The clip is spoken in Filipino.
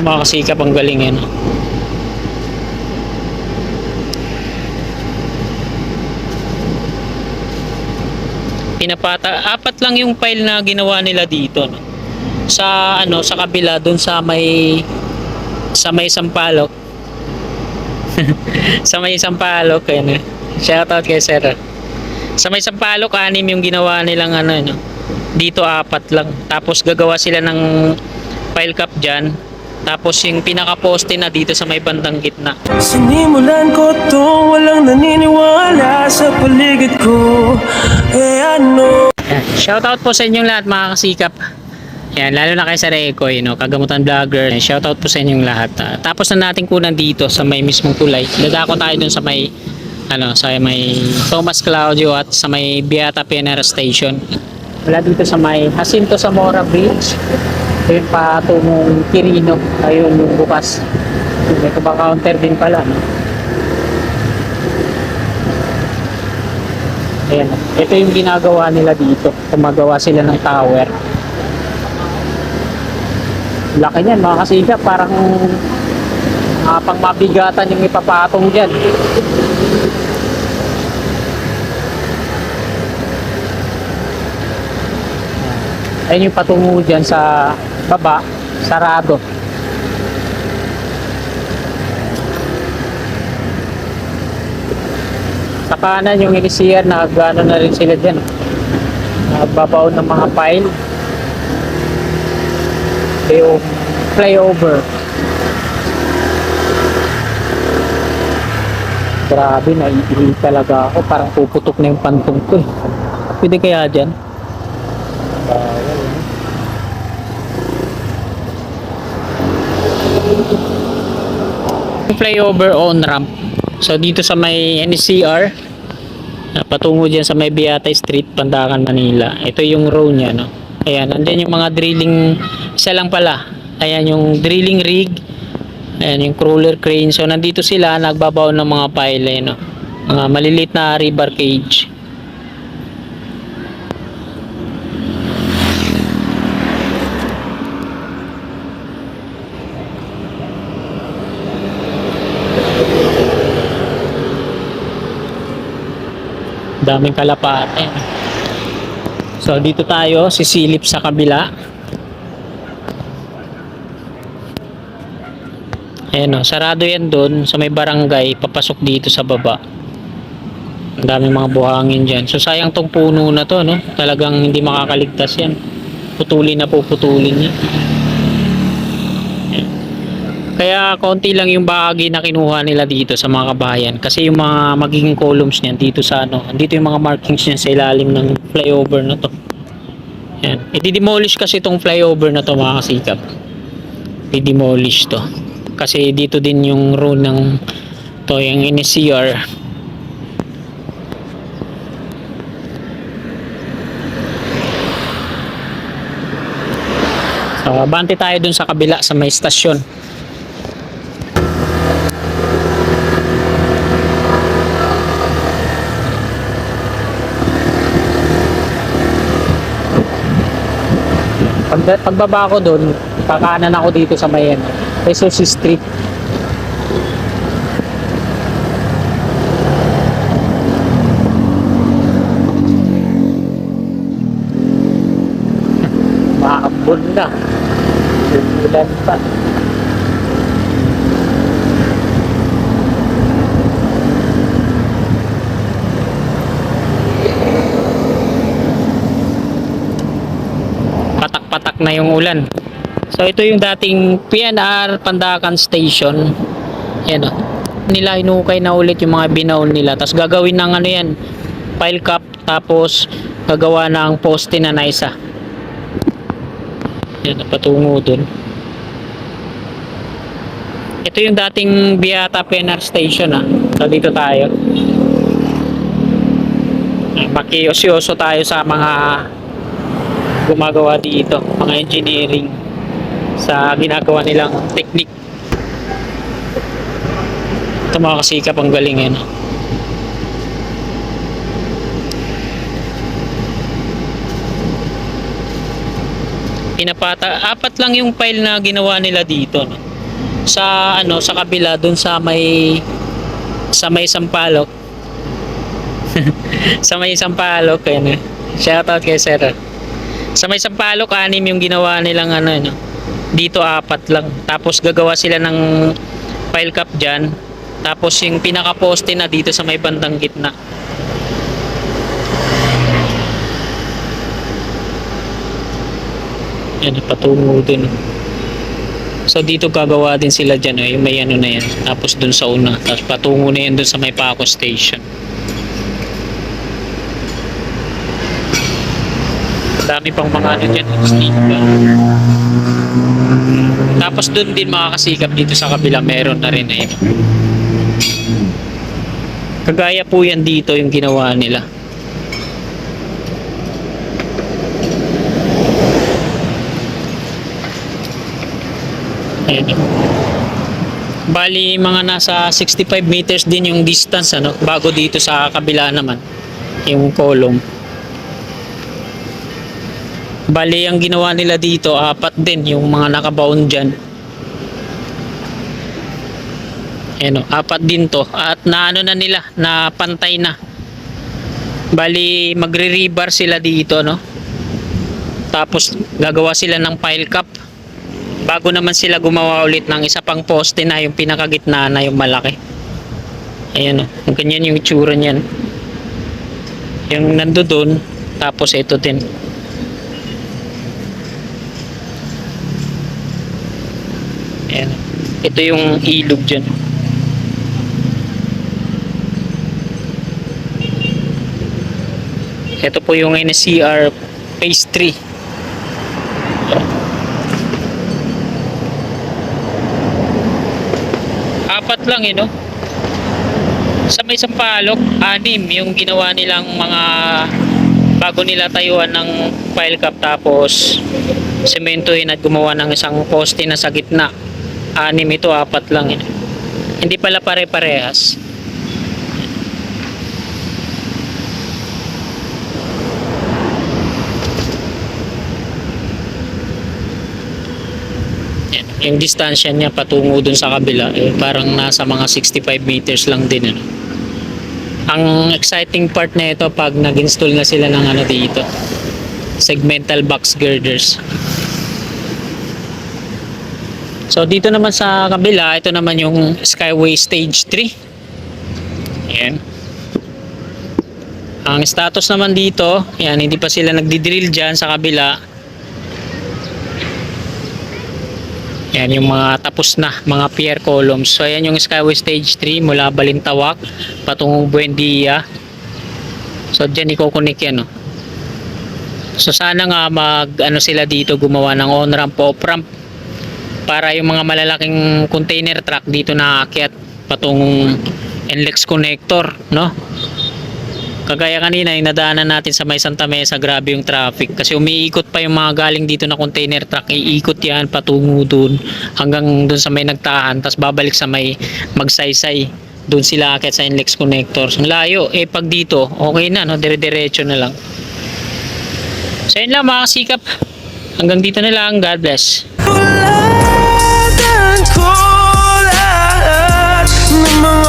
Mga kasikap, ang galing yan. Apat lang yung file na ginawa nila dito, no? Sa sa kabila doon sa may Sampaloc. Sa may Sampaloc ayun. Shoutout kay Sir. Sa may Sampaloc, anim yung ginawa nilang dito apat lang. Tapos gagawa sila ng file cap dyan. Tapos yung pinaka-poste na dito sa may bandang gitna. Sinimulan ko to, walang naniniwala sa paligid ko. Shoutout po sa inyong lahat, mga kasikap. Yan, lalo na kay Sir Ekoy, Kagamutan Vlogger. Shoutout po sa inyong lahat. Tapos na natin kunan dito sa may mismong tulay. Dadako tayo dun sa may sa may Thomas Claudio at sa may Beata Pioneer Station. Wala dito sa may Jacinto Zamora Bridge. Ayun pa tungong Quirino. Ayun yung bukas. May counter din pala, Ayan. Ito yung ginagawa nila dito. Gumagawa sila ng tower. Laki niyan, mga kasikap. Parang pang mabigatan yung ipapatong dyan. Ayun yung patungo dyan sa baba, sarado. Sa kanan yung inisiyan, nagano na rin sila dyan. Nagbabaon ng mga pile. Yung flyover. Grabe, naiihi talaga ako. Parang puputok na yung pantong ko. Pwede kaya dyan? Flyover on ramp. So dito sa may NCR, patungo dyan sa may Beata Street, Pandacan, Manila. Ito yung row niya, Ayan, andyan yung mga drilling, isa lang pala. Ayan yung drilling rig. Ayan yung crawler crane. So nandito sila, nagbabaw ng mga pile, mga maliliit na rebar cage. Daming kalapate. So dito tayo sisilip sa kabila. Ayan, sarado yan doon sa may barangay, papasok dito sa baba. Ang daming mga buhangin dyan. So sayang tong puno na to, talagang hindi makakaligtas yan. Putulin na puputulin niya. Kaya konti lang yung bahagi na kinuha nila dito sa mga kabayan. Kasi yung mga magiging columns niyan dito sa dito yung mga markings niya sa ilalim ng flyover na to. Yan. I-demolish kasi itong flyover na to, mga kasikap. I-demolish to. Kasi dito din yung row ng to, yung NCR. So, bante tayo dun sa kabila sa may stasyon. Pagbaba ko doon, kakanan ako dito sa may Jesus Street. Maambon na. Ulan pa. Patak-patak na yung ulan. So ito yung dating PNR Pandacan Station. Yan nila hinukay na ulit yung mga binaon nila. Tapos gagawin ng yan, pile cap, tapos gagawa ng poste na isa. Yan, patungo dun. Ito yung dating Beata PNR Station, So dito tayo. Makiosyoso tayo sa mga gumagawa dito, mga engineering sa ginagawa nilang technique. Ito, mga kasikap, ang galing yan. Apat lang yung file na ginawa nila dito, sa sa kabila dun sa may Sampaloc. Sa may Sampaloc ayun. Shoutout kay Sir. Sa may Sampaloc, 6 yung ginawa nilang dito 4 lang. Tapos gagawa sila ng pile cap dyan. Tapos yung pinaka poste na dito sa may bandang gitna. Yan, patungo dun. So dito gagawa din sila dyan, yung may na yan. Tapos dun sa una. Tapos patungo na yan dun sa may Paco Station. Dami pang mga dyan. Tapos dun din makakasikap dito sa kabila. Meron na rin na yun. Kagaya po yan dito yung ginawa nila. Ayan. Bali mga nasa 65 meters din yung distance bago dito sa kabila naman yung column. Bali ang ginawa nila dito 4 din yung mga nakabaon dyan. Ayan 4 din to at na nila na pantay na. Bali magre-rebar sila dito tapos gagawa sila ng pile cap bago naman sila gumawa ulit ng isa pang poste na yung pinakagitna na yung malaki. Ayan ganyan yung itsura niyan. Yung nandoon tapos ito din. Ayan. Ito yung ilog dyan. Ito po yung NCR Phase 3. Apat lang sa may Sampaloc 6 yung ginawa nilang mga bago nila tayuan ng pile cap tapos sementohin at gumawa ng isang poste na sa gitna. 6 ito 4 lang hindi pala pare-parehas. Yung distansya niya patungo dun sa kabila parang nasa mga 65 meters lang din Ang exciting part na ito pag nag-install na sila ng dito segmental box girders. So dito naman sa kabila ito naman yung Skyway Stage 3. Ayan. Ang status naman dito hindi pa sila nagdi-drill dyan sa kabila. Yan yung mga tapos na mga pier columns. So ayan yung Skyway Stage 3 mula Balintawak patungong Buendia. So diyan iko-connect yan So sana nga sila dito gumawa ng on-ramp o off-ramp para yung mga malalaking container truck dito na aakyat patungong NLEX connector Kagaya kanina yung nadaanan natin sa may Santa Mesa, grabe yung traffic kasi umiikot pa yung mga galing dito na container truck, iikot yan patungo dun hanggang dun sa may nagtahan tapos babalik sa may Magsaysay, dun sila akit sa NLEX connectors. Ang layo pag dito okay na dire-diretso na lang. So yun lang mga kasikap, hanggang dito na lang. God bless. Wala ko lahat ng mga